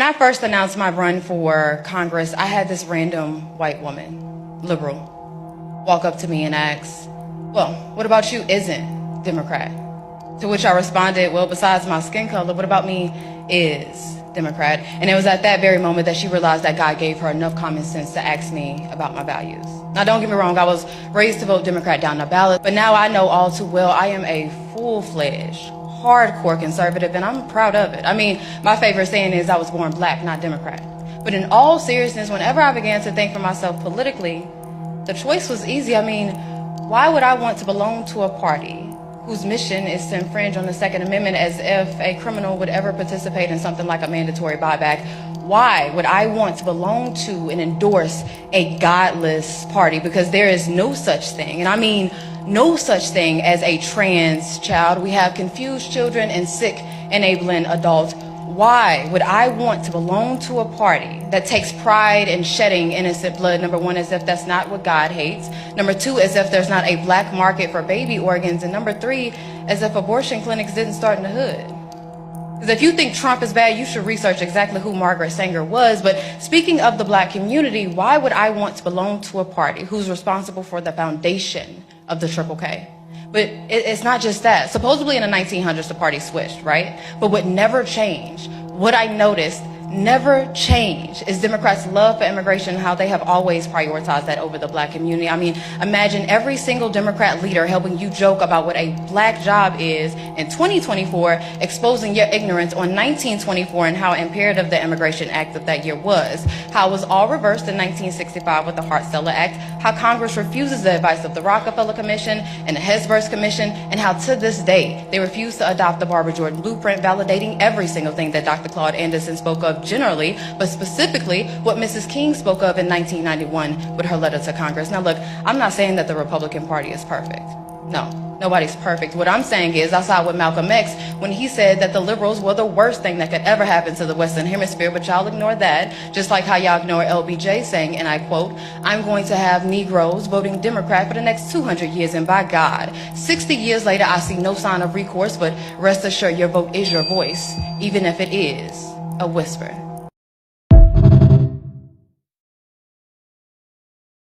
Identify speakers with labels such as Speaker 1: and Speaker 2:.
Speaker 1: When I first announced my run for Congress, I had this random white woman, liberal, walk up to me and ask, well, what about you isn't Democrat? To which I responded, well, besides my skin color, what about me is Democrat? And it was at that very moment that she realized that God gave her enough common sense to ask me about my values. Now, don't get me wrong, I was raised to vote Democrat down the ballot, but now I know all too well I am a full-fledged, hardcore conservative, and I'm proud of it. I mean, my favorite saying is I was born black, not Democrat. But in all seriousness, whenever I began to think for myself politically, the choice was easy. I mean, why would I want to belong to a party whose mission is to infringe on the Second Amendment as if a criminal would ever participate in something like a mandatory buyback? Why would I want to belong to and endorse a godless party? Because there is no such thing, and I mean no such thing as a trans child. We have confused children and sick, enabling adults. Why would I want to belong to a party that takes pride in shedding innocent blood? Number one, as if that's not what God hates. Number two, as if there's not a black market for baby organs. And number three, as if abortion clinics didn't start in the hood. Because if you think Trump is bad, you should research exactly who Margaret Sanger was. But speaking of the black community, why would I want to belong to a party who's responsible for the foundation of the Triple K? But it's not just that. Supposedly in the 1900s, the party switched, right? But what never changed, what I noticed never changed, is Democrats' love for immigration and how they have always prioritized that over the black community. I mean, imagine every single Democrat leader helping you joke about what a black job is in 2024, exposing your ignorance on 1924 and how imperative the Immigration Act of that year was, how it was all reversed in 1965 with the Hart-Celler Act, how Congress refuses the advice of the Rockefeller Commission and the Hesburgh Commission, and how to this day they refuse to adopt the Barbara-Jordan Blueprint, validating every single thing that Dr. Claude Anderson spoke of generally, but specifically what Mrs. King spoke of in 1991 with her letter to Congress. Now look, I'm not saying that the Republican Party is perfect. No, nobody's perfect. What I'm saying is I side with Malcolm X when he said that the liberals were the worst thing that could ever happen to the Western Hemisphere, but y'all ignore that, just like how y'all ignore LBJ saying, and I quote, "I'm going to have Negroes voting Democrat for the next 200 years, and by God, 60 years later, I see no sign of recourse, but rest assured your vote is your voice, even if it is a whisper."